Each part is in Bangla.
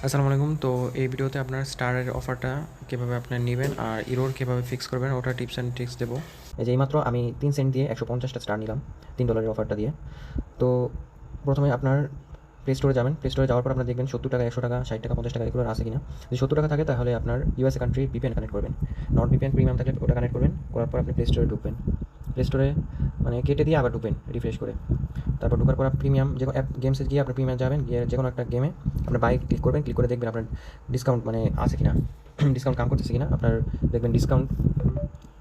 আসসালামু আলাইকুম। তো এই ভিডিওতে আপনার স্টারের অফারটা কীভাবে আপনার নেবেন আর ইরোর কীভাবে ফিক্স করবেন ওটা টিপস অ্যান্ড ট্রিক্স দেবো। এই যে এইমাত্র আমি 3 সেন্ট দিয়ে 150টা স্টার নিলাম $3 অফারটা দিয়ে। তো প্রথমে আপনার প্লে স্টোরে যাবেন। প্লে স্টোরে যাওয়ার পর আপনার দেখবেন 70 টাকা, 100 টাকা, 60 টাকা, 50 টাকা এগুলো আছে কিনা। যদি 70 টাকা থাকে তাহলে আপনার ইউএসএ কান্ট্রি ভিপিএন কানেক্ট করবেন। নট ভিপিএন প্রিমিয়াম থাকলে ওটা কানেক্ট করবেন। করার পর আপনি প্লে স্টোরে ঢুকবেন। প্লে স্টোরে মানে কেটে দিয়ে আবার ঢুকবেন রিফ্রেশ করে। তারপর ঢোকার পর প্রিমিয়াম যে কোনো অ্যাপ গেমসে গিয়ে আপনার প্রিমিয়াম যাবেন, গিয়ে যে কোনো একটা গেমে আপনার বাই ক্লিক করবেন। ক্লিক করে দেখবেন আপনার ডিসকাউন্ট মানে আছে কিনা, ডিসকাউন্ট কাম করতেছে কিনা। আপনার দেখবেন ডিসকাউন্ট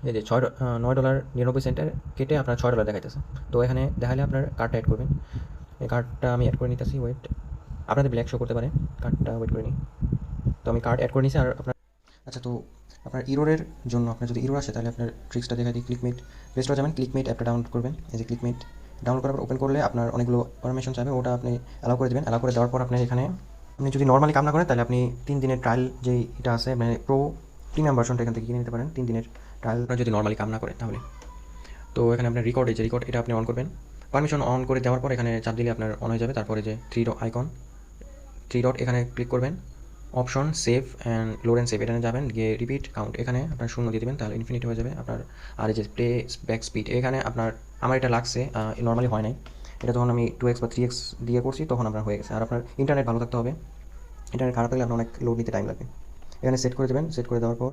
এই যে $9.99 কেটে আপনার $6 দেখাইতেছে। তো এখানে দেখালে আপনার কার্ডটা অ্যাড করবেন। এই কার্ডটা আমি অ্যাড করে নিতেছি, ওয়েট। আপনাদের ব্ল্যাক শো করতে পারে, কার্ডটা ওয়েট করে নিই। তো আমি কার্ড অ্যাড করে নিয়েছি। আর আপনার আচ্ছা, তো আপনার ইরোরের জন্য আপনার যদি ইরোর আসে তাহলে আপনার ট্রিক্সটা দেখা দিই। ক্লিকমেট প্লে স্টোরে যাবেন, ক্লিকমেট অ্যাপটা ডাউনলোড করবেন। এই যে ক্লিকমেট ডাউনলোড করার পর ওপেন করলে আপনার অনেকগুলো পারমিশন চাইবে, ওটা আপনি অ্যালাউ করে দেবেন। অ্যালাউ করে দেওয়ার পর আপনার এখানে আপনি যদি নর্মালি কাম না করেন তাহলে আপনি 3 দিনের ট্রায়াল যে এটা আছে মানে প্রো প্রিমিয়াম ভার্সনটা এখান থেকে কিনে নিতে পারেন। 3 দিনের ট্রায়াল আপনার যদি নর্মালি কাম না করেন তাহলে। তো এখানে আপনার রেকর্ড, এই যে রেকর্ড এটা আপনি অন করবেন। পারমিশন অন করে দেওয়ার পর এখানে চাপ দিলে আপনার অন হয়ে যাবে। তারপরে যে থ্রি ডট এখানে ক্লিক করবেন। Option save and load and save এখানে যাবেন, গিয়ে রিপিট কাউন্ট এখানে আপনার 0 দিয়ে দেবেন, তাহলে ইনফিনিটি হয়ে যাবে আপনার। আর এই যে প্লে ব্যাক স্পিড এখানে আপনার, আমার এটা লাগছে, নর্মালি হয় নাই। এটা যখন আমি 2x বা 3x দিয়ে করছি তখন আপনার হয়ে গেছে। আর আপনার ইন্টারনেট ভালো থাকতে হবে, ইন্টারনেট খারাপ থাকলে আপনার অনেক লোড নিতে টাইম লাগবে। এখানে সেট করে দেবেন। সেট করে দেওয়ার পর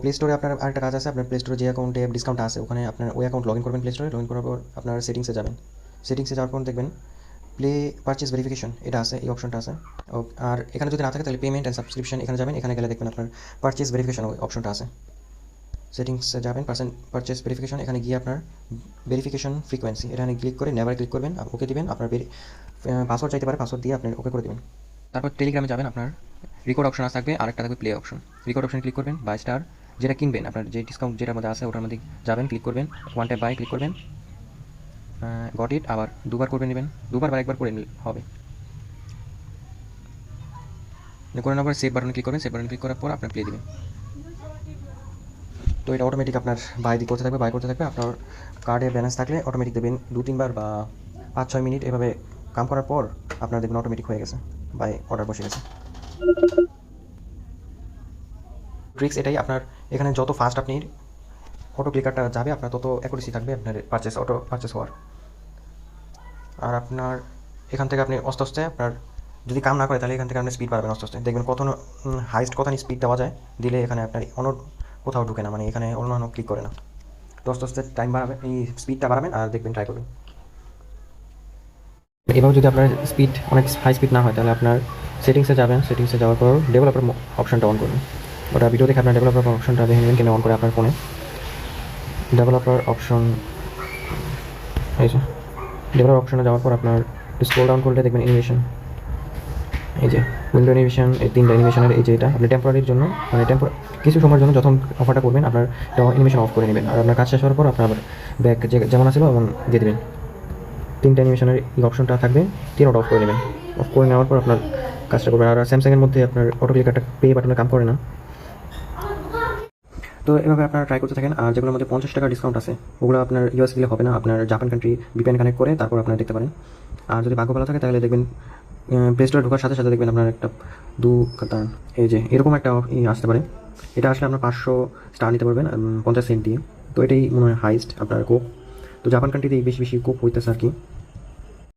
প্লে স্টোরে আপনার আরেকটা কাজ আছে। আপনার প্লে স্টোরে যে অ্যাকাউন্টে ডিসকাউন্ট আছে ওখানে আপনার ওই অ্যাকাউন্ট লগ ইন করবেন। প্লে স্টোরে লগ ইন করার পর আপনার সেটিংসে যাবেন। সেটিংসে যাওয়ার পর দেখবেন প্লে পারচেস ভেরিফিকেশন এটা আছে, এই অপশনটা আছে। আর এখানে যদি না থাকে তাহলে পেমেন্ট অ্যান্ড সাবস্ক্রিপশন এখানে যাবেন। এখানে গেলে দেখবেন আপনার পারচেস ভেরিফিকেশন অপশনটা আছে। সেটিংসে যাবেন, পারচেস ভেরিফিকেশন এখানে গিয়ে আপনার ভেরিফিকেশন ফ্রিকোয়েন্সি এখানে ক্লিক করে নেভার ক্লিক করবেন, ওকে দিবেন। আপনার পাসওয়ার্ড চাইতে পারে, পাসওয়ার্ড দিয়ে আপনি ওকে করে দেবেন। তারপর টেলিগ্রামে যাবেন, আপনার রেকর্ড অপশন থাকবে, আরেকটা থাকবে play option. Record option click করবেন, বাই স্টার যেটা কিনবেন আপনার যে ডিসকাউন্ট যেটার মধ্যে আছে ওটার মধ্যে যাবেন, ক্লিক করবেন, ওয়ান টাইপ বাই ক্লিক করবেন, গট ইট আবার দুবার করে নেবেন, দুবার বা একবার করে নিলে হবে। করে নেওয়ার পর সেভ বাটনে ক্লিক করবেন। সেভ বাটনে ক্লিক করার পর আপনার প্লে দেবেন। তো এটা অটোমেটিক আপনার বাই করতে থাকবে, বাই করতে থাকবে। আপনার কার্ডে ব্যালেন্স থাকলে অটোমেটিক দেবেন 2-3 বার বা 5-6 মিনিট এভাবে কাম করার পর আপনার দেখবেন অটোমেটিক হয়ে গেছে, বাই অর্ডার বসে গেছে। ট্রিক্স এটাই, আপনার এখানে যত ফাস্ট আপনি অটো ক্লিকারটা যাবে আপনার তত অ্যাকুরেসি থাকবে আপনার পারচেস হওয়ার। আর আপনার এখান থেকে আপনি আস্তে আস্তে আপনার যদি কাম না করে তাহলে এখান থেকে আপনি স্পিড বাড়াবেন আস্তে আস্তে। দেখবেন কত হাইস্ট কত স্পিড দেওয়া যায়, দিলে এখানে আপনার অন্য কোথাও ঢুকে না, মানে এখানে অন্য ক্লিক করে না। তো আস্তে আস্তে টাইম বাড়াবেন, এই স্পিডটা বাড়াবেন আর দেখবেন ট্রাই করবেন। এবার যদি আপনার স্পিড অনেক হাই স্পিড না হয় তাহলে আপনার সেটিংসে যাবেন। সেটিংসে যাওয়ার পর ডেভেলপার অপশনটা অন করবেন। ওটা ভিডিও দেখে আপনার ডেভেলপার অপশনটা দেখে নেবেন কেন অন করে আপনার ফোনে। ডেভেলপার অপশন, এই যে ডেভেলপার অপশনে যাওয়ার পর আপনার স্ক্রল ডাউন করলে দেখবেন অ্যানিমেশন, এই যে উইন্ডো অ্যানিমেশন, এই 3টা অ্যানিমেশনের এই যে এটা আপনি টেম্পোরারির জন্য মানে কিছু সময়ের জন্য যখন অফারটা করবেন আপনার অ্যানিমেশন অফ করে নেবেন। আর আপনার কাজ শেষ হওয়ার পর আপনার ব্যাক যেমন আছিল এমন দিয়ে দেবেন। 3টা অ্যানিমেশনের এই অপশনটা থাকবে, 3টা অফ করে নেবেন। অফ করে নেওয়ার পর আপনার কাজটা করবেন। আর স্যামসাংয়ের মধ্যে আপনার অটো ক্লিকারটা পে বাটনে কাম করে না। তো এভাবে আপনারা ট্রাই করতে থাকেন। আর যেগুলোর মধ্যে 50 টাকা ডিসকাউন্ট আছে ওগুলো আপনার ইউএস দিলে হবে না, আপনার জাপান কান্ট্রি ভিপিএন কানেক্ট করে তারপর আপনারা দেখতে পারেন। আর যদি ভাগ্য ভালো থাকে তাহলে দেখবেন প্লে স্টোরে ঢোকার সাথে সাথে দেখবেন আপনার একটা এই যে এরকম একটা আসতে পারে। এটা আসলে আপনার 500 স্টার নিতে পারবেন 50 সেন্ট দিয়ে। তো এটাই মনে হয় হাইস্ট আপনার কোপ। তো জাপান কান্ট্রিতে বেশি বেশি কোপ হইতেছে আর কি।